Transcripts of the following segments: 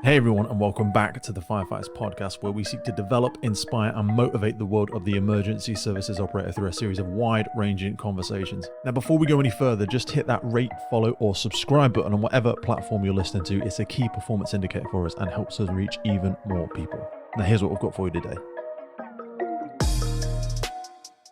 Hey everyone, and welcome back to the Firefighters Podcast, where we seek to develop, inspire, and motivate the world of the emergency services operator through a series of wide-ranging conversations. Now, before we go any further, just hit that rate, follow, or subscribe button on whatever platform you're listening to. It's a key performance indicator for us and helps us reach even more people. Now, here's what we've got for you today.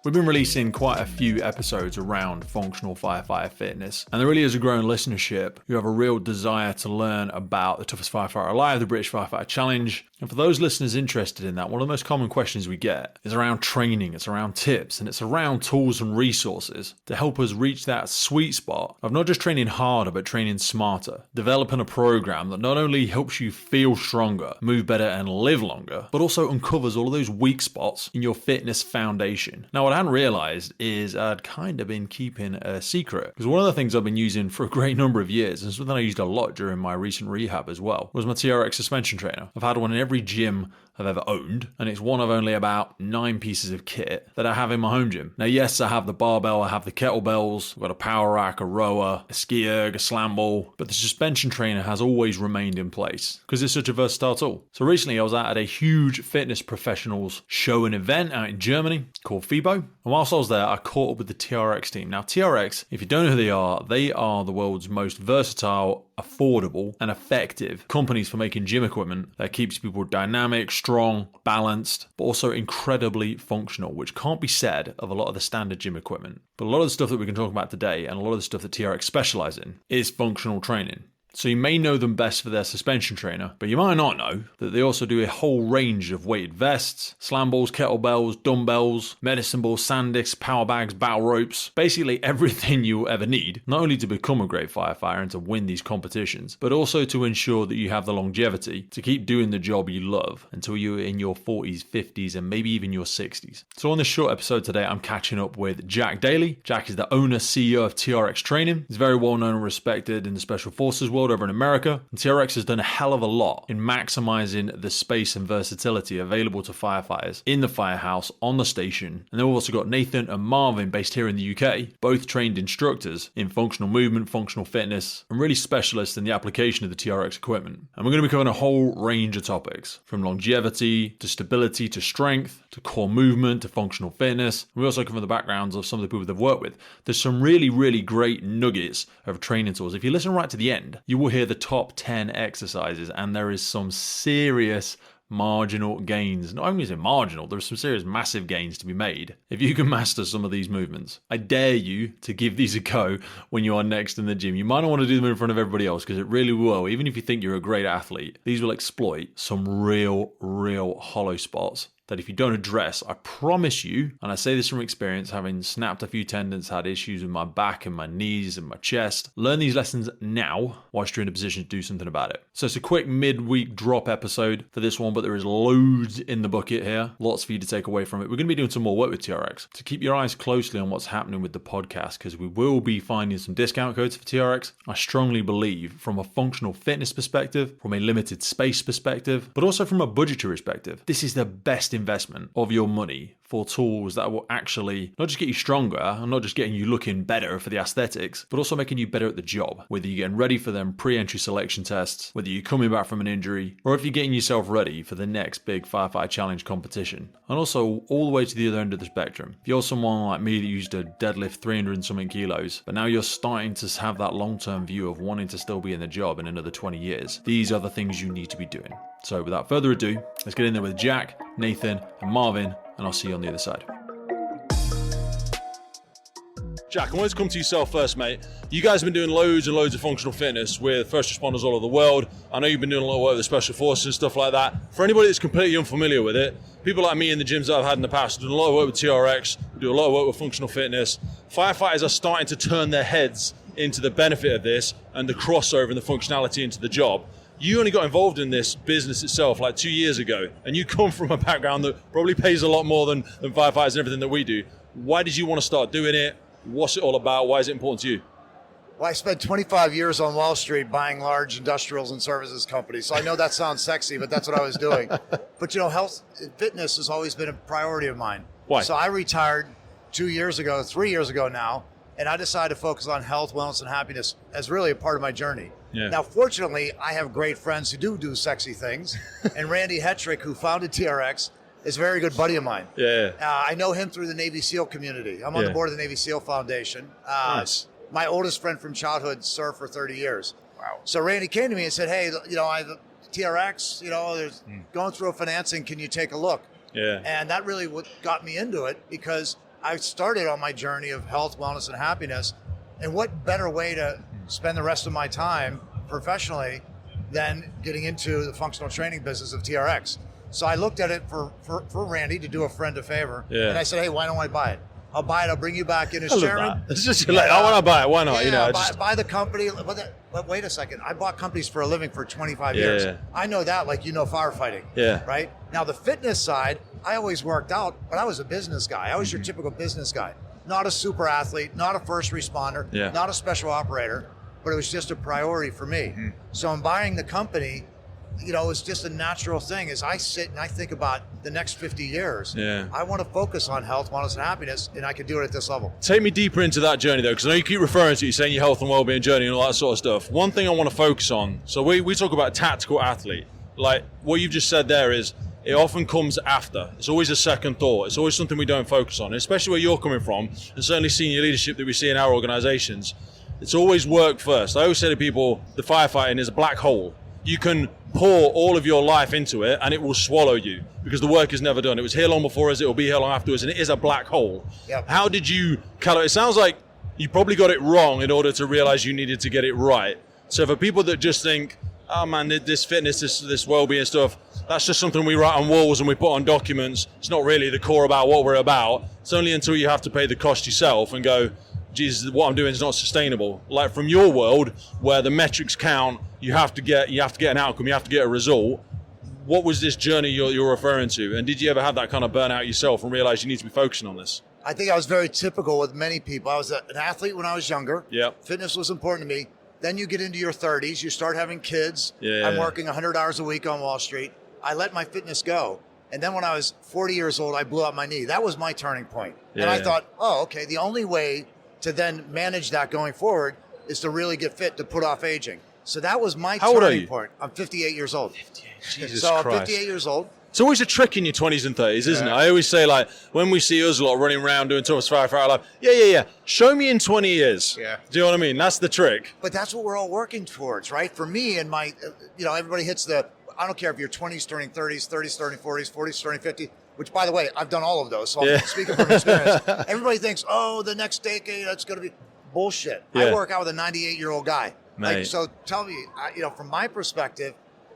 We've been releasing quite a few episodes around functional firefighter fitness, and there really is a growing listenership who have a real desire to learn about the toughest firefighter alive, the British Firefighter Challenge. And for those listeners interested in that, one of the most common questions we get is around training, it's around tips, and it's around tools and resources to help us reach that sweet spot of not just training harder, but training smarter, developing a program that not only helps you feel stronger, move better, and live longer, but also uncovers all of those weak spots in your fitness foundation. Now, what I hadn't realized is I'd kind of been keeping a secret, because one of the things I've been using for a great number of years, and something I used a lot during my recent rehab as well, was my TRX suspension trainer. I've had one in every gym I've ever owned, and it's one of only about 9 pieces of kit that I have in my home gym. Now, yes, I have the barbell, I have the kettlebells, I've got a power rack, a rower, a ski erg, a slam ball, but the suspension trainer has always remained in place because it's such a versatile tool. So recently I was out at a huge fitness professionals show and event out in Germany called FIBO, and whilst I was there, I caught up with the TRX team. Now, TRX, if you don't know who they are the world's most versatile, affordable, and effective companies for making gym equipment that keeps people dynamic, strong, balanced, but also incredibly functional, which can't be said of a lot of the standard gym equipment. But a lot of the stuff that we can talk about today, and a lot of the stuff that TRX specialize in, is functional training. So you may know them best for their suspension trainer, but you might not know that they also do a whole range of weighted vests, slam balls, kettlebells, dumbbells, medicine balls, sand discs, power bags, battle ropes, basically everything you will ever need, not only to become a great firefighter and to win these competitions, but also to ensure that you have the longevity to keep doing the job you love until you're in your 40s, 50s, and maybe even your 60s. So on this short episode today, I'm catching up with Jack Daly. Jack is the owner, CEO of TRX Training. He's very well known and respected in the Special Forces world over in America, and TRX has done a hell of a lot in maximizing the space and versatility available to firefighters in the firehouse, on the station. And then we've also got Nathan and Marvin based here in the UK, both trained instructors in functional movement, functional fitness, and really specialists in the application of the TRX equipment. And we're going to be covering a whole range of topics, from longevity to stability to strength to core movement to functional fitness. And we also cover the backgrounds of some of the people they've worked with. There's some really, really great nuggets of training tools. If you listen right to the end, you will hear the top 10 exercises, and there is some serious marginal gains. Not only is it marginal, there's some serious massive gains to be made if you can master some of these movements. I dare you to give these a go when you are next in the gym. You might not want to do them in front of everybody else, because it really will. Even if you think you're a great athlete, these will exploit some real hollow spots that if you don't address, I promise you, and I say this from experience, having snapped a few tendons, had issues with my back and my knees and my chest, learn these lessons now whilst you're in a position to do something about it. So it's a quick midweek drop episode for this one, but there is loads in the bucket here, lots for you to take away from it. We're going to be doing some more work with TRX, so keep your eyes closely on what's happening with the podcast, because we will be finding some discount codes for TRX. I strongly believe from a functional fitness perspective, from a limited space perspective, but also from a budgetary perspective, this is the best investment of your money for tools that will actually not just get you stronger and not just getting you looking better for the aesthetics, but also making you better at the job. Whether you're getting ready for them pre-entry selection tests, whether you're coming back from an injury, or if you're getting yourself ready for the next big Firefighter Challenge competition. And also all the way to the other end of the spectrum. If you're someone like me that used to deadlift 300 and something kilos, but now you're starting to have that long-term view of wanting to still be in the job in another 20 years, these are the things you need to be doing. So without further ado, let's get in there with Jack, Nathan, and Marvin, and I'll see you on the other side. Jack, I wanted to come to yourself first, mate. You guys have been doing loads and loads of functional fitness with first responders all over the world. I know you've been doing a lot of work with the Special Forces and stuff like that. For anybody that's completely unfamiliar with it, people like me in the gyms that I've had in the past do a lot of work with TRX, do a lot of work with functional fitness. Firefighters are starting to turn their heads into the benefit of this and the crossover and the functionality into the job. You only got involved in this business itself like 2 years ago, and you come from a background that probably pays a lot more than firefighters and everything that we do. Why did you want to start doing it? What's it all about? Why is it important to you? Well, I spent 25 years on Wall Street buying large industrials and services companies. So I know that sounds sexy, but that's what I was doing. But you know, health, fitness has always been a priority of mine. Why? So I retired 3 years ago now, and I decided to focus on health, wellness, and happiness as really a part of my journey. Yeah. Now, fortunately, I have great friends who do sexy things. And Randy Hetrick, who founded TRX, is a very good buddy of mine. Yeah. I know him through the Navy SEAL community. I'm on the board of the Navy SEAL Foundation. Nice. My oldest friend from childhood served for 30 years. Wow. So Randy came to me and said, hey, I have TRX, there's going through a financing. Can you take a look? Yeah. And that really got me into it, because I started on my journey of health, wellness, and happiness. And what better way to spend the rest of my time professionally than getting into the functional training business of TRX? So I looked at it for Randy to do a friend a favor. Yeah. And I said, hey, why don't I buy it? I'll buy it. I'll bring you back in as chairman. It's just like, I want to buy it. Why not? Buy the company. But wait a second. I bought companies for a living for 25 years. Yeah. I know that like firefighting. Yeah. Right? Now, the fitness side, I always worked out, but I was a business guy. I was your typical business guy. Not a super athlete, not a first responder, not a special operator, but it was just a priority for me. So in buying the company, it's just a natural thing. As I sit and I think about the next 50 years, I want to focus on health, wellness, and happiness, and I can do it at this level. Take me deeper into that journey, though, because I know you keep referring to it, you're saying your health and well-being journey and all that sort of stuff. One thing I want to focus on, so we talk about tactical athlete. Like what you've just said there is, it often comes after. It's always a second thought. It's always something we don't focus on, especially where you're coming from, and certainly senior leadership that we see in our organizations. It's always work first. I always say to people, the firefighting is a black hole. You can pour all of your life into it and it will swallow you because the work is never done. It was here long before us, it will be here long afterwards, and it is a black hole. Yep. How did you calibrate? It sounds like you probably got it wrong in order to realize you needed to get it right. So for people that just think, oh man, this fitness, this well-being stuff, that's just something we write on walls and we put on documents. It's not really the core about what we're about. It's only until you have to pay the cost yourself and go, Jesus, what I'm doing is not sustainable. Like from your world, where the metrics count, you have to get an outcome, you have to get a result. What was this journey you're referring to? And did you ever have that kind of burnout yourself and realize you need to be focusing on this? I think I was very typical with many people. I was an athlete when I was younger. Yep. Fitness was important to me. Then you get into your 30s, you start having kids. I'm working 100 hours a week on Wall Street. I let my fitness go. And then when I was 40 years old, I blew out my knee. That was my turning point. And I thought, okay, the only way to then manage that going forward is to really get fit, to put off aging. So that was my turning point. I'm 58 years old. 58, Jesus so Christ. I'm 58 years old. It's always a trick in your 20s and 30s, isn't it? I always say, like, when we see us a lot running around doing toughest firefighter life, show me in 20 years. Yeah. Do you know what I mean? That's the trick. But that's what we're all working towards, right? For me and my, everybody hits I don't care if you're 20s turning 30s, 30s turning 40s, 40s turning 50, which, by the way, I've done all of those, so I'm speaking from experience. Everybody thinks, the next decade, that's going to be bullshit. I work out with a 98-year-old guy. Like, so tell me, from my perspective,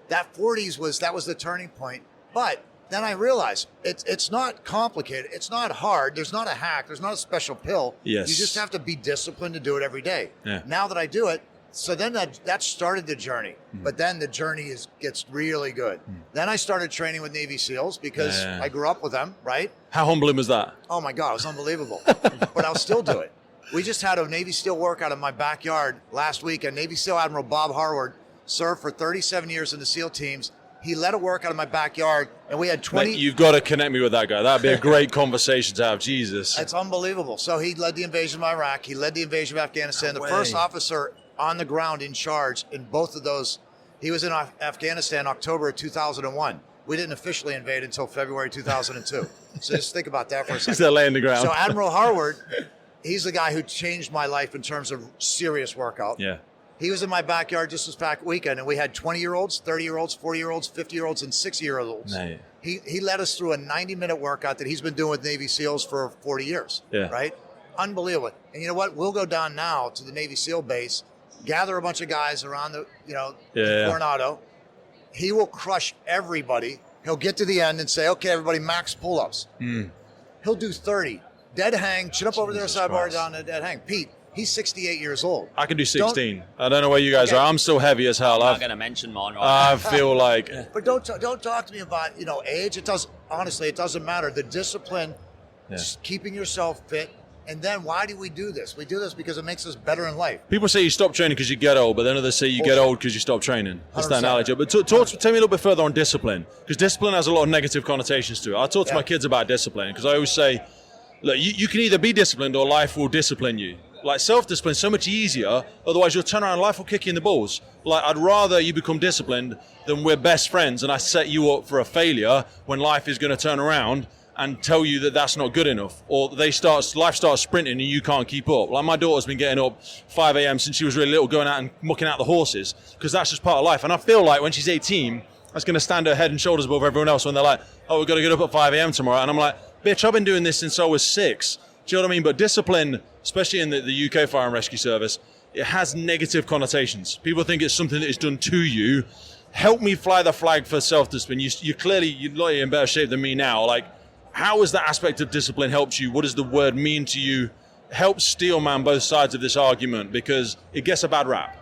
that 40s was the turning point. But then I realized it's not complicated. It's not hard. There's not a hack. There's not a special pill. Yes. You just have to be disciplined to do it every day. Yeah. Now that I do it, so then that started the journey. But then the journey gets really good. Then I started training with Navy SEALs because I grew up with them, right? How humbling was that? Oh my God, it was unbelievable. But I'll still do it. We just had a Navy SEAL workout in my backyard last week, and Navy SEAL Admiral Bob Harward served for 37 years in the SEAL teams. He led a workout in my backyard, and we had 20... Mate, you've got to connect me with that guy. That'd be a great conversation to have. Jesus. It's unbelievable. So he led the invasion of Iraq. He led the invasion of Afghanistan. The first officer on the ground in charge in both of those. He was in Afghanistan October of 2001. We didn't officially invade until February 2002. So just think about that for a second. He's laying the ground. So Admiral Harward, he's the guy who changed my life in terms of serious workout. Yeah. He was in my backyard just this past weekend, and we had 20-year-olds, 30-year-olds, 40-year-olds, 50-year-olds, and 60-year-olds. Nice. He led us through a 90-minute workout that he's been doing with Navy SEALs for 40 years, right? Unbelievable. And you know what? We'll go down now to the Navy SEAL base, gather a bunch of guys around the Coronado. He will crush everybody. He'll get to the end and say, okay, everybody, max pull-ups. He'll do 30. Dead hang, chin up over there, sidebar down to dead hang. Pete, he's 68 years old. I can do 16. I don't know where you guys are. I'm still heavy as hell. I'm not going to mention mine right I feel like... But don't talk to me about, age. It doesn't matter. The discipline, just keeping yourself fit. And then why do we do this? We do this because it makes us better in life. People say you stop training because you get old, but then others say you get old because you stop training. That's the analogy. But tell me a little bit further on discipline, because discipline has a lot of negative connotations to it. I talk to my kids about discipline because I always say, look, you can either be disciplined or life will discipline you. Like self-discipline is so much easier. Otherwise, you'll turn around and life will kick you in the balls. Like I'd rather you become disciplined than we're best friends and I set you up for a failure when life is going to turn around and tell you that that's not good enough, or life starts sprinting and you can't keep up. Like my daughter's been getting up 5 a.m. since she was really little, going out and mucking out the horses, because that's just part of life. And I feel like when she's 18, that's going to stand her head and shoulders above everyone else when they're like, oh, we've got to get up at 5 a.m. tomorrow. And I'm like, bitch, I've been doing this since I was 6. Do you know what I mean? But discipline, especially in the UK Fire and Rescue Service, it has negative connotations. People think it's something that is done to you. Help me fly the flag for self-discipline. You're in better shape than me now. Like, how has that aspect of discipline helped you? What does the word mean to you? Help steelman both sides of this argument, because it gets a bad rap.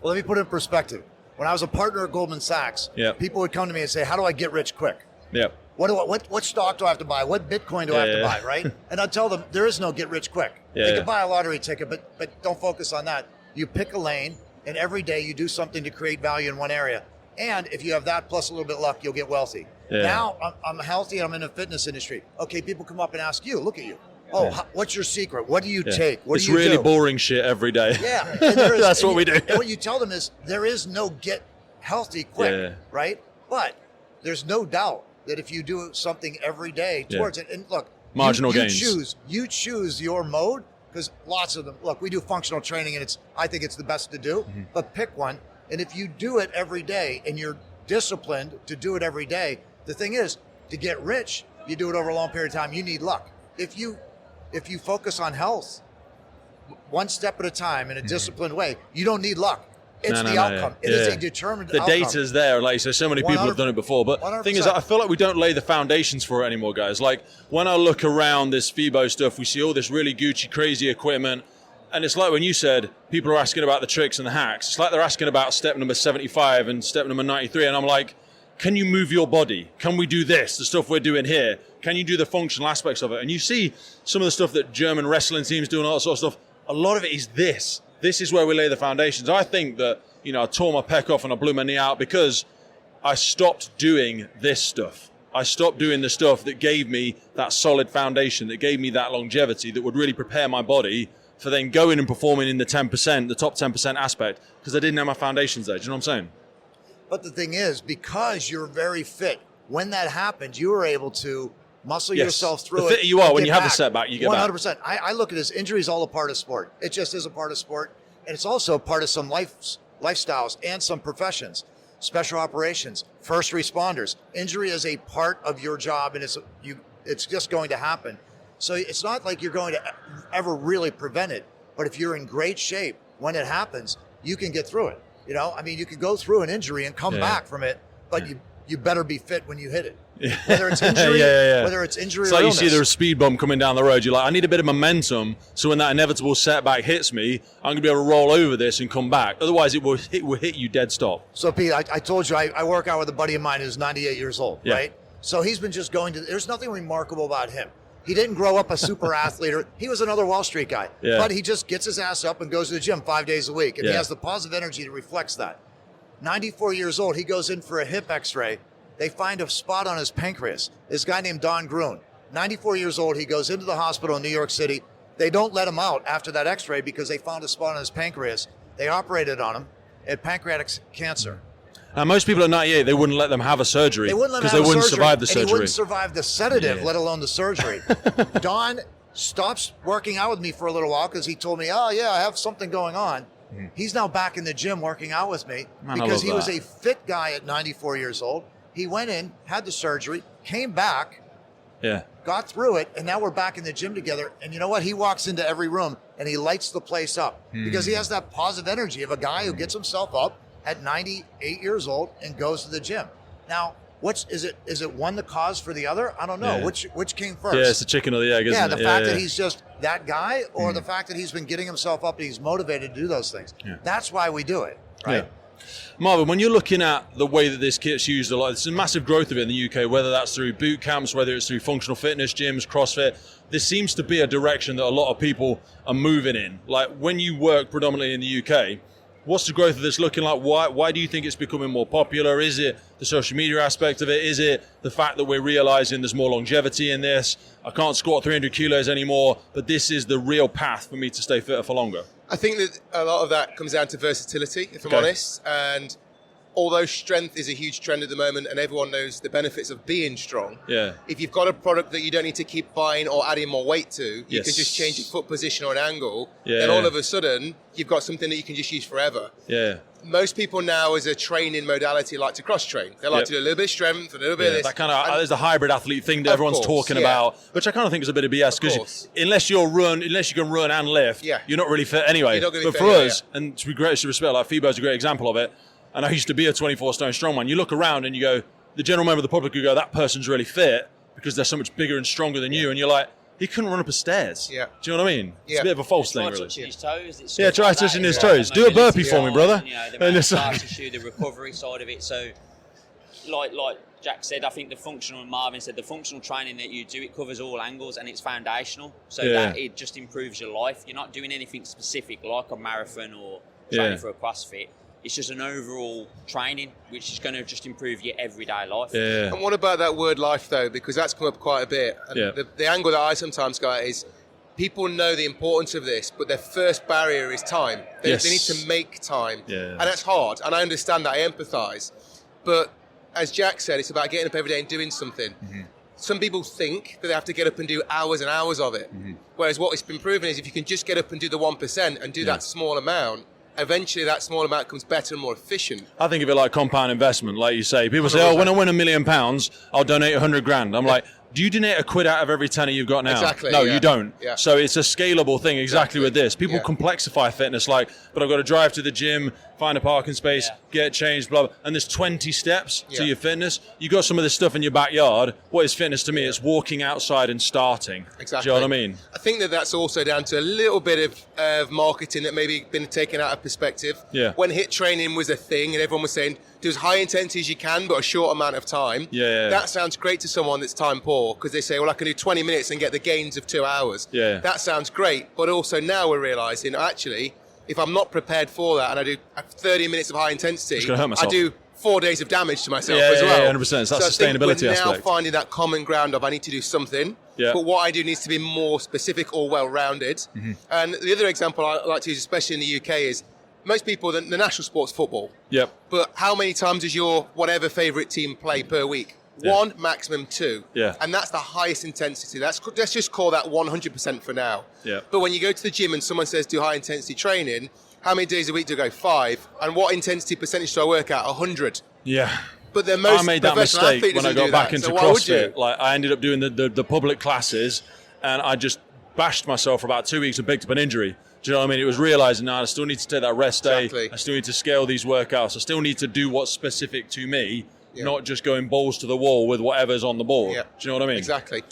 Well, let me put it in perspective. When I was a partner at Goldman Sachs, people would come to me and say, how do I get rich quick? Yep. What stock do I have to buy? What Bitcoin do I have to buy, right? And I'd tell them, there is no get rich quick. They can buy a lottery ticket, but don't focus on that. You pick a lane, and every day you do something to create value in one area. And if you have that plus a little bit of luck, you'll get wealthy. Yeah. Now I'm healthy, I'm in the fitness industry. Okay, people come up and ask you, look at you. Oh, what's your secret? What do you take? What do you do? It's really boring shit every day. Yeah. That's what we do. And what you tell them is there is no get healthy quick, right? But there's no doubt that if you do something every day towards it, and look, marginal gains. You choose your mode, because lots of them, look, we do functional training and I think it's the best to do, but pick one. And if you do it every day and you're disciplined to do it every day, the thing is, to get rich, you do it over a long period of time, you need luck. If you focus on health, one step at a time in a disciplined way, you don't need luck. It's the outcome. It is a determined outcome. The data's there. Like so many people have done it before. But the thing is, I feel like we don't lay the foundations for it anymore, guys. Like when I look around this FIBO stuff, we see all this really Gucci, crazy equipment. And it's like when you said people are asking about the tricks and the hacks. It's like they're asking about step number 75 and step number 93. And I'm like, can you move your body? Can we do this? The stuff we're doing here. Can you do the functional aspects of it? And you see some of the stuff that German wrestling teams do and all that sort of stuff. A lot of it is this. This is where we lay the foundations. I think that, I tore my pec off and I blew my knee out because I stopped doing this stuff. I stopped doing the stuff that gave me that solid foundation, that gave me that longevity, that would really prepare my body for then going and performing in the 10%, the top 10% aspect, because I didn't have my foundations there. Do you know what I'm saying? But the thing is, because you're very fit, when that happens, you were able to muscle yourself through it. The fitter you are, when you have a setback, you get 100%. I look at this, injury is all a part of sport. It just is a part of sport. And it's also a part of some lifestyles and some professions. Special operations, first responders. Injury is a part of your job, and it's just going to happen. So it's not like you're going to ever really prevent it. But if you're in great shape, when it happens, you can get through it. You can go through an injury and come back from it, but you better be fit when you hit it. Whether it's injury, whether it's injury or illness. It's like you see the speed bump coming down the road. You're like, I need a bit of momentum, so when that inevitable setback hits me, I'm going to be able to roll over this and come back. Otherwise, it will hit you dead stop. So, Pete, I told you I work out with a buddy of mine who's 98 years old, right? So he's been just going to. There's nothing remarkable about him. He didn't grow up a super athlete. He was another Wall Street guy. Yeah. But he just gets his ass up and goes to the gym 5 days a week. And he has the positive energy that reflects that. 94 years old, he goes in for a hip x-ray. They find a spot on his pancreas. This guy named Don Gruen, 94 years old, he goes into the hospital in New York City. They don't let him out after that x-ray because they found a spot on his pancreas. They operated on him at pancreatic cancer. And most people at 98, they wouldn't let them have a surgery because they wouldn't survive the surgery. He wouldn't survive the sedative, let alone the surgery. Don stops working out with me for a little while because he told me, I have something going on. He's now back in the gym working out with me because he was a fit guy at 94 years old. He went in, had the surgery, came back, got through it, and now we're back in the gym together. And you know what? He walks into every room and he lights the place up because he has that positive energy of a guy who gets himself up at 98 years old and goes to the gym. Now, is it one the cause for the other? I don't know. Yeah. Which came first? Yeah, it's the chicken or the egg, isn't it? The fact that he's just that guy, or the fact that he's been getting himself up and he's motivated to do those things. Yeah. That's why we do it, right? Yeah. Marvin, when you're looking at the way that this kit's used a lot, there's a massive growth of it in the UK, whether that's through boot camps, whether it's through functional fitness, gyms, CrossFit. This seems to be a direction that a lot of people are moving in. Like when you work predominantly in the UK, What's the growth of this looking like? Why do you think it's becoming more popular? Is it the social media aspect of it? Is it the fact that we're realizing there's more longevity in this? I can't squat 300 kilos anymore, but this is the real path for me to stay fitter for longer. I think that a lot of that comes down to versatility, if I'm honest. And although strength is a huge trend at the moment and everyone knows the benefits of being strong, if you've got a product that you don't need to keep buying or adding more weight to, you can just change your foot position or an angle, then all of a sudden you've got something that you can just use forever. Most people now, as a training modality, like to cross-train. They like to do a little bit of strength, a little bit of this. That kind of, there's the hybrid athlete thing that everyone's talking about, which I kind of think is a bit of BS, because unless you can run and lift, you're not really fit anyway. But for us, and to be greatest respect, like Fibo's a great example of it, and I used to be a 24-stone strongman. You look around and you go, the general member of the public will go, that person's really fit because they're so much bigger and stronger than you. And you're like, he couldn't run up the stairs. Do you know what I mean? It's a bit of a false thing, really. Touching his toes. Try touching his toes. Do a burpee for me, brother. The scar tissue, the recovery side of it. So, like Jack said, I think the functional, and Marvin said, the functional training that you do, it covers all angles and it's foundational. So that it just improves your life. You're not doing anything specific like a marathon or training for a CrossFit. It's just an overall training, which is going to just improve your everyday life. And what about that word life, though? Because that's come up quite a bit. And the angle that I sometimes got is people know the importance of this, but their first barrier is time. They need to make time. And that's hard. And I understand that. I empathise. But as Jack said, it's about getting up every day and doing something. Some people think that they have to get up and do hours and hours of it. Whereas what it's been proven is if you can just get up and do the 1% and do that small amount, eventually that small amount becomes better and more efficient. I think of it like compound investment, like you say. People say, 100%. When I win £1 million, I'll donate 100 grand. I'm like, do you donate a quid out of every tenner you've got now? Exactly. No, you don't. So it's a scalable thing exactly with this. People complexify fitness like, but I've got to drive to the gym, find a parking space, get changed, blah, blah. And there's 20 steps to your fitness. You got some of this stuff in your backyard. What is fitness to me? It's walking outside and starting. Exactly. Do you know what I mean? I think that that's also down to a little bit of marketing that maybe been taken out of perspective. When HIIT training was a thing and everyone was saying, do as high intensity as you can, but a short amount of time. That sounds great to someone that's time poor, because they say, well, I can do 20 minutes and get the gains of 2 hours. That sounds great. But also now we're realising, actually, if I'm not prepared for that and I do 30 minutes of high intensity, I do 4 days of damage to myself as well. 100%. It's that so sustainability we're aspect. now finding that common ground of I need to do something, but what I do needs to be more specific or well-rounded. And the other example I like to use, especially in the UK, is most people, the national sport's football. But how many times does your whatever favourite team play per week? 1, maximum 2. And that's the highest intensity. Let's just call that 100% for now. But when you go to the gym and someone says do high intensity training, how many days a week do I go? 5. And what intensity percentage do I work at? 100. But the most I made that mistake when I got back into CrossFit. Like, I ended up doing the public classes, and I just bashed myself for about 2 weeks and picked up an injury. Do you know what I mean? It was realising, I still need to take that rest day. I still need to scale these workouts. I still need to do what's specific to me, not just going balls to the wall with whatever's on the board. Do you know what I mean? Exactly.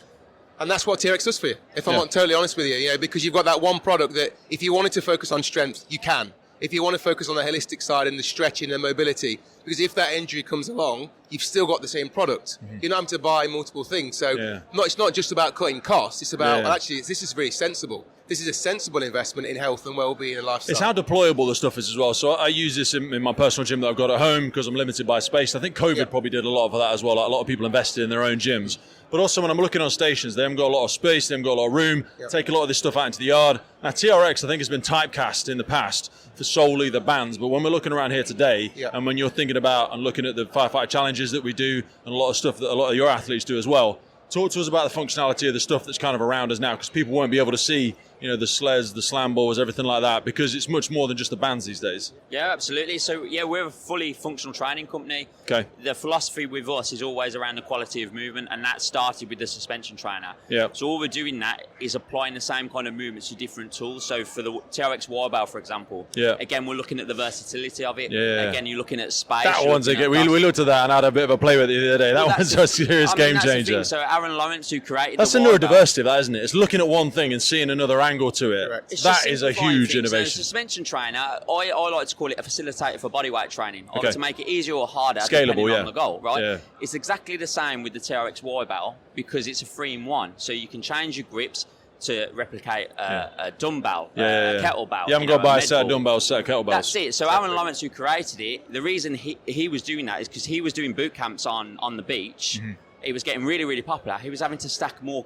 And that's what TRX does for you, if I'm not totally honest with you, because you've got that one product that if you wanted to focus on strength, you can. If you want to focus on the holistic side and the stretching and mobility, because if that injury comes along, you've still got the same product. You're not having to buy multiple things. So it's not just about cutting costs. It's about, actually, this is really sensible. This is a sensible investment in health and well-being and lifestyle. It's how deployable the stuff is as well. So I use this in my personal gym that I've got at home because I'm limited by space. I think COVID probably did a lot of that as well. Like, a lot of people invested in their own gyms. But also when I'm looking on stations, they haven't got a lot of space, they haven't got a lot of room, take a lot of this stuff out into the yard. Now TRX, I think, has been typecast in the past for solely the bands, but when we're looking around here today, and when you're thinking about and looking at the firefighter challenges that we do, and a lot of stuff that a lot of your athletes do as well, talk to us about the functionality of the stuff that's kind of around us now, because people won't be able to see, the sleds, the slam balls, everything like that, because it's much more than just the bands these days. Yeah, absolutely. So, we're a fully functional training company. Okay. The philosophy with us is always around the quality of movement, and that started with the suspension trainer. So all we're doing that is applying the same kind of movements to different tools. So for the TRX wire for example, again, we're looking at the versatility of it. Again, you're looking at space. That one's again. We looked at that and had a bit of a play with it the other day. That one's a serious game changer. So Aaron Lawrence, who created that's the neurodiversity, that, isn't it? It's looking at one thing and seeing another angle to it. That is a huge innovation. So suspension trainer, I like to call it a facilitator for bodyweight training. I like to make it easier or harder scalable, depending on the goal, right? It's exactly the same with the TRX Y battle because it's a 3-in-1. So you can change your grips, to replicate a dumbbell, a kettlebell. You haven't got to buy a set of dumbbells, set of kettlebells. That's it. So Aaron Lawrence, who created it, the reason he was doing that is because he was doing boot camps on the beach. Mm-hmm. It was getting really, really popular. He was having to stack more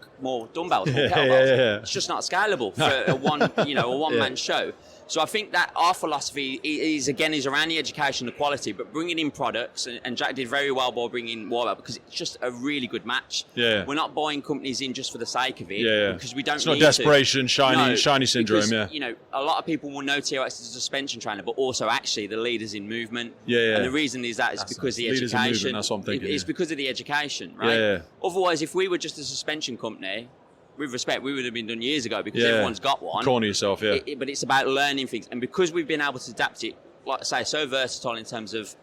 dumbbells, more kettlebells. It's just not scalable for a one-man show. So I think that our philosophy is around the education, the quality, but bringing in products, and Jack did very well by bringing Warrant because it's just a really good match. Yeah. We're not buying companies in just for the sake of it because we don't. It's not desperation, shiny syndrome. Because, a lot of people will know TRX as a suspension trainer, but also actually the leaders in movement. And the reason is that's because the education. That's what I'm thinking. It's because of the education, right? Otherwise, if we were just a suspension company, with respect, we would have been done years ago because everyone's got one. Corner yourself, but it's about learning things. And because we've been able to adapt it, like I say, so versatile in terms of,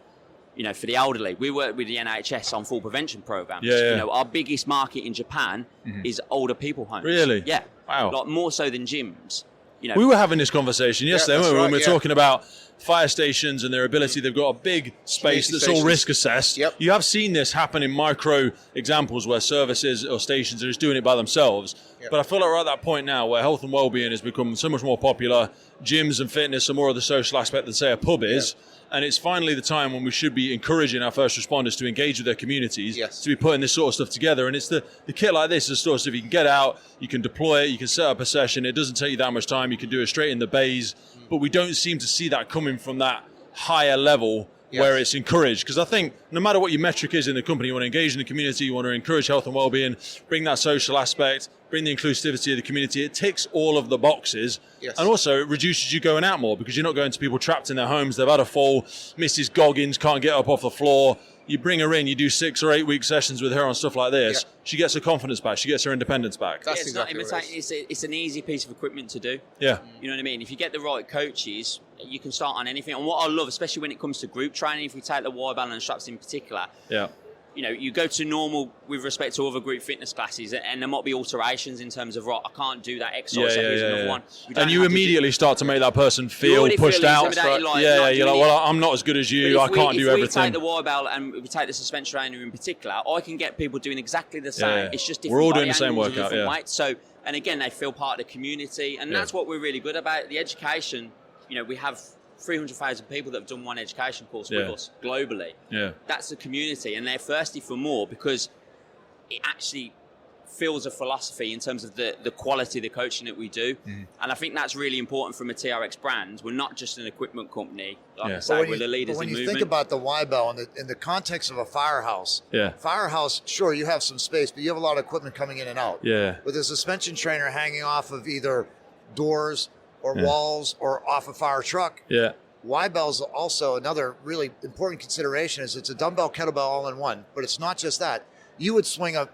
for the elderly. We work with the NHS on fall prevention programs. Our biggest market in Japan is older people homes. Really? Yeah. Wow. Like more so than gyms. We were having this conversation yesterday when we were talking about fire stations and their ability. They've got a big space that's all risk assessed. Yep. You have seen this happen in micro examples where services or stations are just doing it by themselves. Yep. But I feel like we're at that point now where health and well-being has become so much more popular. Gyms and fitness are more of the social aspect than, say, a pub is. Yep. And it's finally the time when we should be encouraging our first responders to engage with their communities, to be putting this sort of stuff together. And it's the kit like this is the sort of stuff you can get out, you can deploy it, you can set up a session. It doesn't take you that much time. You can do it straight in the bays. But we don't seem to see that coming from that higher level where it's encouraged. Because I think no matter what your metric is in the company, you want to engage in the community, you want to encourage health and well-being, bring that social aspect, bring the inclusivity of the community. It ticks all of the boxes. Yes. And also it reduces you going out more because you're not going to people trapped in their homes. They've had a fall. Mrs. Goggins can't get up off the floor. You bring her in, you do 6 or 8 week sessions with her on stuff like this. Yeah. She gets her confidence back. She gets her independence back. That's exactly not imitating. It's an easy piece of equipment to do. Yeah. You know what I mean? If you get the right coaches, you can start on anything. And what I love, especially when it comes to group training, if we take the Y-band and straps in particular, you go to normal with respect to other group fitness classes, and there might be alterations in terms of, I can't do that exercise, so here's another one. And you immediately start to make that person feel pushed out. You're like, I'm not as good as you, I can't do everything. If we take the Y-bell and we take the suspension trainer in particular, I can get people doing exactly the same. It's just different. We're all doing the same workout, weights. So, and again, they feel part of the community, and that's what we're really good about. The education, we have 300,000 people that have done one education course with us globally. Yeah. That's the community, and they're thirsty for more because it actually fills a philosophy in terms of the quality of the coaching that we do. And I think that's really important from a TRX brand. We're not just an equipment company. Like I say, we're the leaders in movement. When you think about the Y-bell in the context of a firehouse, sure, you have some space, but you have a lot of equipment coming in and out. Yeah. With a suspension trainer hanging off of either doors or walls or off a fire truck. Yeah. Y-bell's also another really important consideration is it's a dumbbell kettlebell all in one, but it's not just that. You would swing a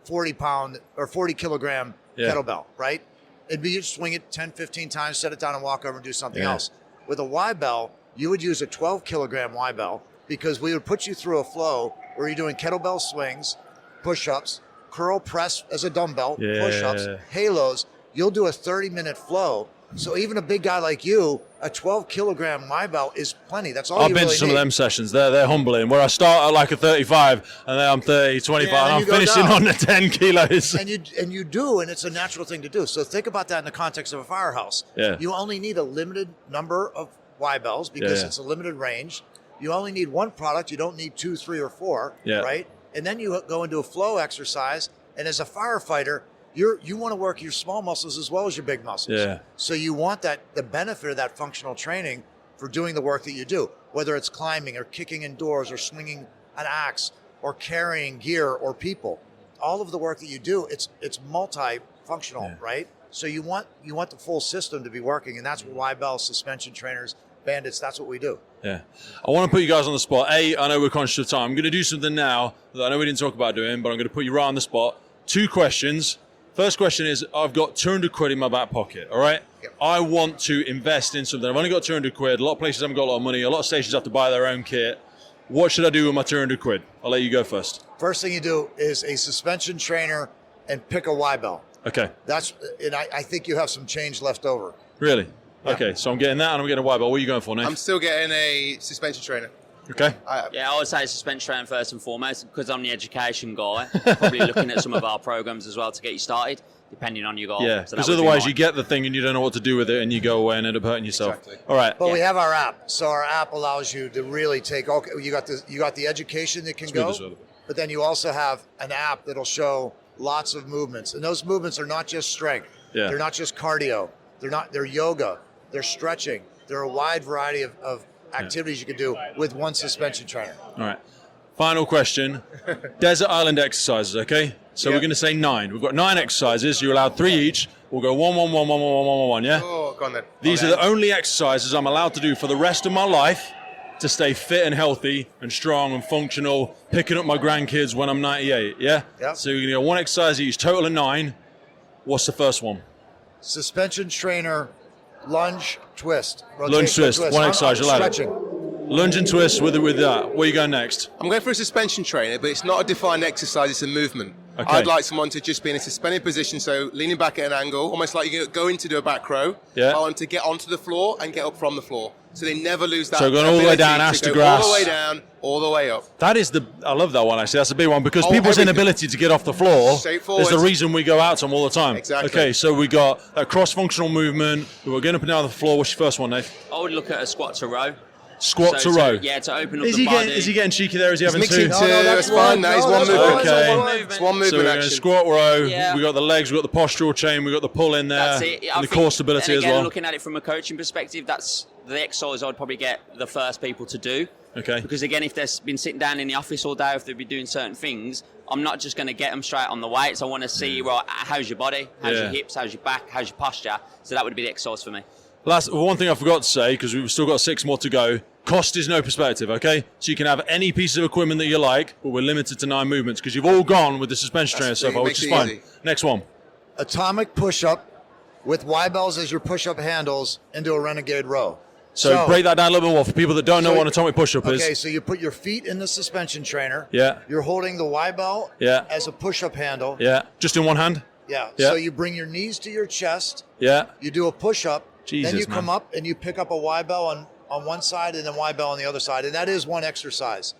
40-pound or 40-kilogram kettlebell, right? You'd swing it 10, 15 times, set it down and walk over and do something else. With a Y-bell, you would use a 12-kilogram Y-bell because we would put you through a flow where you're doing kettlebell swings, push-ups, curl press as a dumbbell, push-ups, halos. You'll do a 30-minute flow. So even a big guy like you, a 12-kilogram Y-bell is plenty. That's all you really need. I've been to some of them sessions. They're humbling. Where I start at like a 35, and then I'm 30, 25, and I'm finishing on the 10 kilos. And you do, and it's a natural thing to do. So think about that in the context of a firehouse. Yeah. You only need a limited number of Y-bells because it's a limited range. You only need one product. You don't need 2, 3, or 4, right? And then you go into a flow exercise, and as a firefighter, you want to work your small muscles as well as your big muscles. Yeah. So you want the benefit of that functional training for doing the work that you do, whether it's climbing or kicking indoors or swinging an axe or carrying gear or people. All of the work that you do, it's multifunctional, right? So you want the full system to be working, and that's what Y-bell, suspension trainers, bandits, that's what we do. Yeah. I want to put you guys on the spot. I know we're conscious of time. I'm going to do something now that I know we didn't talk about doing, but I'm going to put you right on the spot. 2 questions. First question is, I've got 200 quid in my back pocket, all right? Yep. I want to invest in something. I've only got 200 quid. A lot of places haven't got a lot of money. A lot of stations have to buy their own kit. What should I do with my 200 quid? I'll let you go first. First thing you do is a suspension trainer and pick a Y-bell. Okay. And I think you have some change left over. Really? Yeah. Okay, so I'm getting that and I'm getting a Y-bell. What are you going for, Nate? I'm still getting a suspension trainer. Okay. I would say suspension training first and foremost, because I'm the education guy. Probably looking at some of our programs as well to get you started, depending on your goal. Yeah, because otherwise you get the thing and you don't know what to do with it, and you go away and end up hurting yourself. Exactly. All right. But we have our app, so our app allows you to really take. Okay, you got the education that can go, but then you also have an app that'll show lots of movements, and those movements are not just strength. Yeah. They're not just cardio. They're yoga. They're stretching. They're a wide variety of activities you can do with one suspension trainer. All right. Final question. Desert island exercises, okay? So we're going to say 9. We've got 9 exercises. You're allowed 3 each. We'll go 1, 1, 1, 1, 1, 1, 1, 1, yeah? Oh, go on then. These are the only exercises I'm allowed to do for the rest of my life to stay fit and healthy and strong and functional, picking up my grandkids when I'm 98, yeah? Yep. So you're going to go 1 exercise each, total of 9. What's the first one? Suspension trainer, lunge, twist. Lunge, twist. 1 exercise, you're allowed. Stretching. Lunge and twist with that. Where are you going next? I'm going for a suspension trainer, but it's not a defined exercise, it's a movement. Okay. I'd like someone to just be in a suspended position, so leaning back at an angle, almost like you're going to do a back row. Yeah. I want to get onto the floor and get up from the floor. So they never lose that. So going all the way down, ass to grass. All the way down, all the way up. I love that one actually. That's a big one because people's everything. inability to get off the floor is the reason we go out to them all the time. Exactly. Okay, so we got a cross-functional movement. We're going up and down the floor. What's your first one, Dave? I would look at a squat to row. Squat to row. To open up the body. Is he getting cheeky there? Is he having Mixing 2? two. That's fine. That is one movement. Okay. It's one movement So we're going action. to squat row. Yeah. We got the legs. We got the postural chain. We got the pull in there. That's it. And the core stability and again, as well. Looking at it from a coaching perspective, that's the exercise I'd probably get the first people to do. Okay. Because again, if they've been sitting down in the office all day, if they've been doing certain things, I'm not just going to get them straight on the weights. I want to see, right, how's your body, how's your hips, how's your back, how's your posture. So that would be the exercise for me. One thing I forgot to say, because we've still got 6 more to go, cost is no perspective, okay? So you can have any piece of equipment that you like, but we're limited to 9 movements, because you've all gone with the suspension trainer so far, which is fine. Next one. Atomic push-up with Y-bells as your push-up handles into a renegade row. So break that down a little bit more for people that don't know what an atomic push-up is. Okay, so you put your feet in the suspension trainer. Yeah. You're holding the Y-bell as a push-up handle. Yeah. Just in one hand? Yeah. So you bring your knees to your chest. Yeah. You do a push-up. Jesus, then you come up and you pick up a Y-bell on one side and then Y-bell on the other side. And that is one exercise.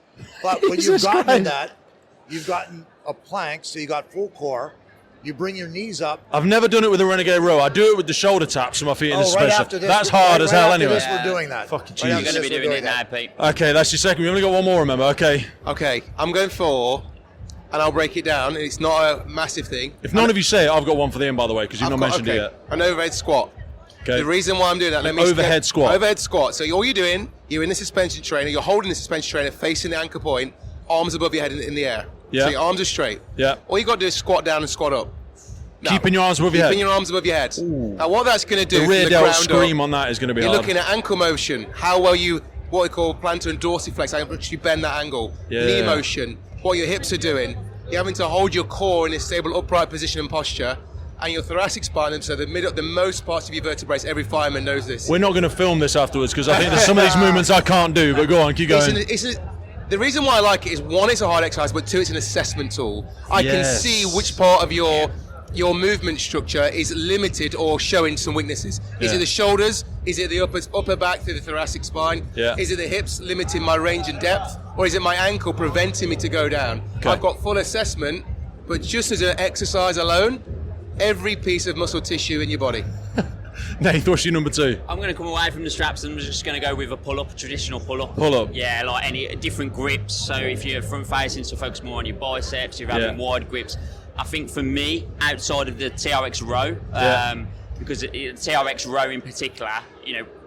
But when you've gotten that, you've gotten a plank, so you got full core. You bring your knees up. I've never done it with a renegade row. I do it with the shoulder taps from my feet in the suspension. After this, that's hard as hell anyway. We're doing that. Fucking You're Jesus. going to be doing it now, Pete. Okay, that's your second. We only got one more, remember? Okay. Okay, I'm going for, and I'll break it down. It's not a massive thing. If none of you say it, I've got one for the end, by the way, because you've not mentioned it yet. An overhead squat. Okay. The reason why I'm doing that, overhead squat. Overhead squat. So all you're doing, you're in the suspension trainer, you're holding the suspension trainer facing the anchor point, arms above your head in the air. Yeah. So your arms are straight. Yeah. All you got to do is squat down and squat up. Now, Keeping your arms above your head. Keeping your arms above your head. Ooh. Now what that's going to do The rear from the delt ground scream up, on that is going to be you're hard. looking at ankle motion, how well you, what we call plantar and dorsiflex, how much you bend that angle. Yeah. Knee motion, what your hips are doing. You're having to hold your core in a stable upright position and posture. And your thoracic spine, so the most parts of your vertebrae, every fireman knows this. We're not going to film this afterwards because I think there's some of these movements I can't do, but go on, keep going. The reason why I like it is, 1, it's a hard exercise, but 2, it's an assessment tool. I can see which part of your movement structure is limited or showing some weaknesses. Is it the shoulders? Is it the upper back through the thoracic spine? Yeah. Is it the hips limiting my range and depth? Or is it my ankle preventing me to go down? Okay. I've got full assessment, but just as an exercise alone, every piece of muscle tissue in your body. Nate, what's your number 2? I'm going to come away from the straps and I'm just going to go with a pull-up, traditional pull-up. Pull-up? Yeah, like any different grips. So if you're front-facing, so focus more on your biceps, you're having wide grips. I think for me, outside of the TRX row, because TRX row in particular,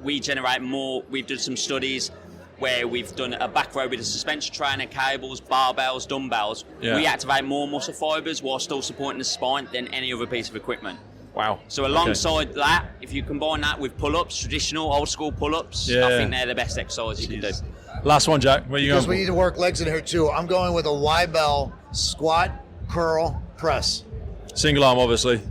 we generate more. We've done some studies where we've done a back row with a suspension trainer, cables, barbells, dumbbells. Yeah. We activate more muscle fibers while still supporting the spine than any other piece of equipment. Wow. So alongside that, if you combine that with pull-ups, traditional old school pull-ups, I think they're the best exercise you can do. Last one, Jack. Where are you going? Because we need to work legs in here too. I'm going with a Y-bell squat, curl, press. Single arm, obviously.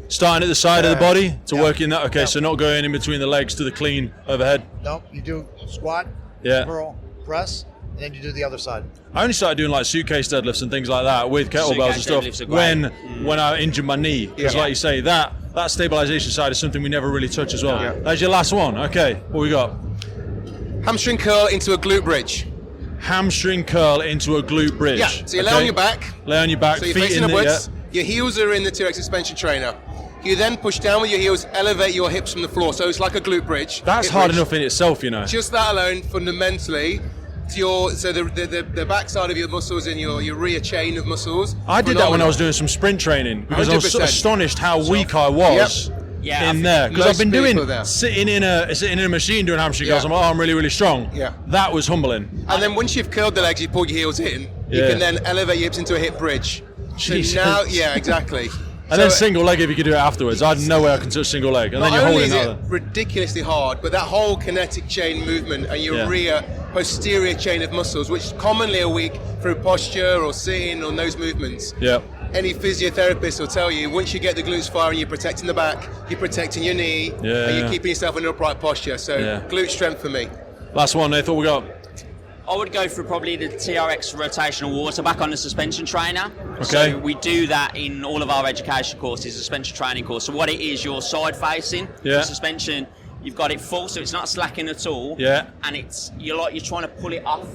Starting at the side of the body to work in that. Okay, so not going in between the legs to the clean overhead. Nope, you do squat, curl, press, and then you do the other side. I only started doing like suitcase deadlifts and things like that with kettlebells and stuff when I injured my knee. Because like you say, that stabilization side is something we never really touch as well. Yeah. That's your last one. Okay, what we got? Hamstring curl into a glute bridge. hamstring curl into a glute bridge. Yeah, so you lay on your back. Lay on your back, so you're feet facing in upwards. Your heels are in the TRX suspension trainer. You then push down with your heels, elevate your hips from the floor. So it's like a glute bridge. That's hard enough in itself, you know. Just that alone, fundamentally, the backside of your muscles and your rear chain of muscles. I did that when I was doing some sprint training because 100%. I was astonished how weak I was. Yep. Yeah, in there because I've been doing sitting in a machine doing hamstring curls. I'm like, I'm really, really strong. Yeah, that was humbling. And then once you've curled the legs, you pull your heels in. You can then elevate your hips into a hip bridge. Jesus. So now, yeah, exactly. And then single leg if you could do it afterwards. I had no way I can touch single leg. And then you're holding it ridiculously hard, but that whole kinetic chain movement and your rear posterior chain of muscles, which commonly are weak through posture or sitting or nose movements. Yeah. Any physiotherapist will tell you, once you get the glutes firing, you're protecting the back, you're protecting your knee, and you're keeping yourself in an upright posture. So glute strength for me. Last one, Nathan, what we got? I would go for probably the TRX rotational water back on the suspension trainer. Okay. So we do that in all of our education courses, suspension training course. So what it is, you're side facing. The suspension, you've got it full, so it's not slacking at all. Yeah. And you're trying to pull it off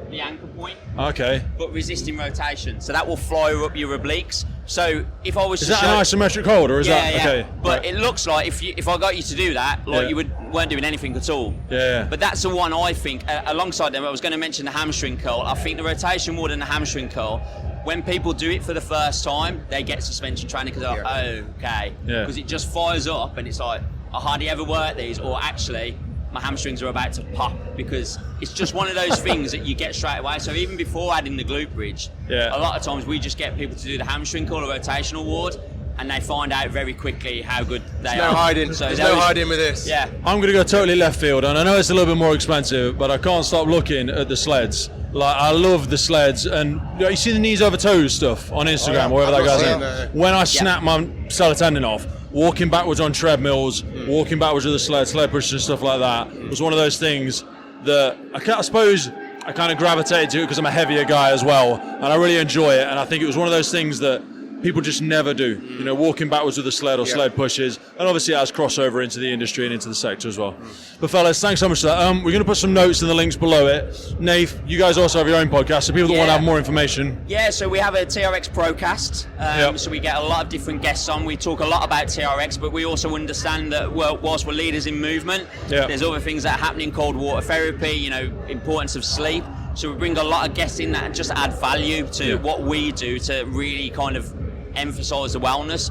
the anchor point. Okay. But resisting rotation. So that will fly up your obliques. So if I was an isometric hold or is that okay? But it looks like if I got you to do that, you weren't doing anything at all. Yeah. But that's the one I think. Alongside them, I was going to mention the hamstring curl. I think the rotation more than the hamstring curl. When people do it for the first time, they get suspension training because they're like, okay, because it just fires up and it's like I hardly ever work these, or actually my hamstrings are about to pop, because it's just one of those things that you get straight away. So even before adding the glute bridge, a lot of times we just get people to do the hamstring curl or rotational ward, and they find out very quickly how good they are. No hiding. So there's no hiding with this. Yeah. I'm going to go totally left field, and I know it's a little bit more expensive, but I can't stop looking at the sleds. Like, I love the sleds, and you see the knees over toes stuff on Instagram, or wherever that goes in. When I snap my patellar tendon off, walking backwards on treadmills, walking backwards with the sled pushes and stuff like that was one of those things that I suppose I kind of gravitated to it because I'm a heavier guy as well, and I really enjoy it. And I think it was one of those things that people just never do, you know, walking backwards with a sled or sled pushes, and obviously it has crossover into the industry and into the sector as well. But fellas, thanks so much for that. We're going to put some notes in the links below it. Nath, you guys also have your own podcast, so people that want to have more information. Yeah, so we have a TRX Procast, so we get a lot of different guests on. We talk a lot about TRX, but we also understand that whilst we're leaders in movement, there's other things that are happening called water therapy, you know, importance of sleep. So we bring a lot of guests in that just add value to what we do to really kind of emphasise the wellness.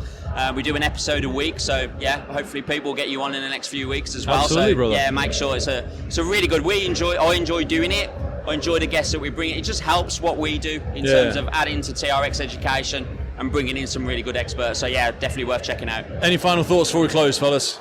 We do an episode a week, so hopefully people will get you on in the next few weeks as well. Absolutely, so brother. make sure it's a really good. I enjoy doing it. I enjoy the guests that we bring. It just helps what we do in terms of adding to TRX education and bringing in some really good experts. So definitely worth checking out. Any final thoughts before we close, fellas?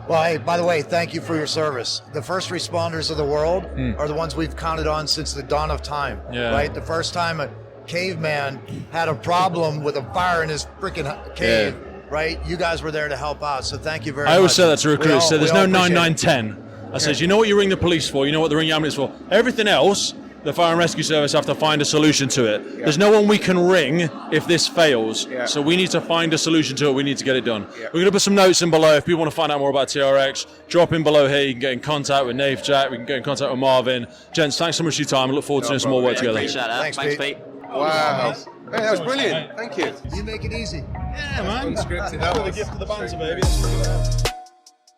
Well, hey, by the way, thank you for your service. The first responders of the world are the ones we've counted on since the dawn of time, right? The first time a caveman had a problem with a fire in his freaking cave, right? You guys were there to help out, so thank you very much. I always say that to recruiters. So there's no 9910. I says, you know what you ring the police for, you know what the ring ambulance for. Everything else, the fire and rescue service have to find a solution to it. There's no one we can ring if this fails. So we need to find a solution to it. We need to get it done. We're going to put some notes in below. If people want to find out more about TRX, drop in below here. You can get in contact with Nath, Jack. We can get in contact with Marvin. Gents, thanks so much for your time. I look forward to doing some more work together. Appreciate that. Thanks, Pete. Wow. Hey, that was brilliant. Thank you. You make it easy. Yeah, man. Unscripted. That was the gift of the banter, baby.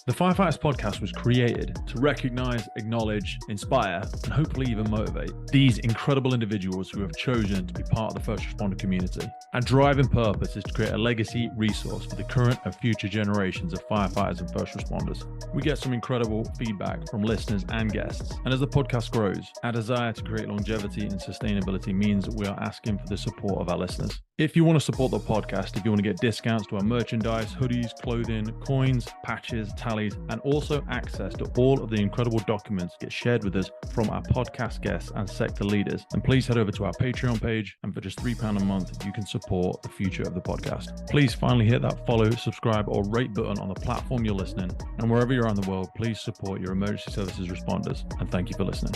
The Firefighters Podcast was created to recognize, acknowledge, inspire, and hopefully even motivate these incredible individuals who have chosen to be part of the first responder community. Our driving purpose is to create a legacy resource for the current and future generations of firefighters and first responders. We get some incredible feedback from listeners and guests, and as the podcast grows, our desire to create longevity and sustainability means that we are asking for the support of our listeners. If you want to support the podcast, if you want to get discounts to our merchandise, hoodies, clothing, coins, patches, tallies, and also access to all of the incredible documents get shared with us from our podcast guests and sector leaders, then please head over to our Patreon page, and for just £3 a month, you can support the future of the podcast. Please finally hit that follow, subscribe, or rate button on the platform you're listening, and wherever you're around the world, please support your emergency services responders, and thank you for listening.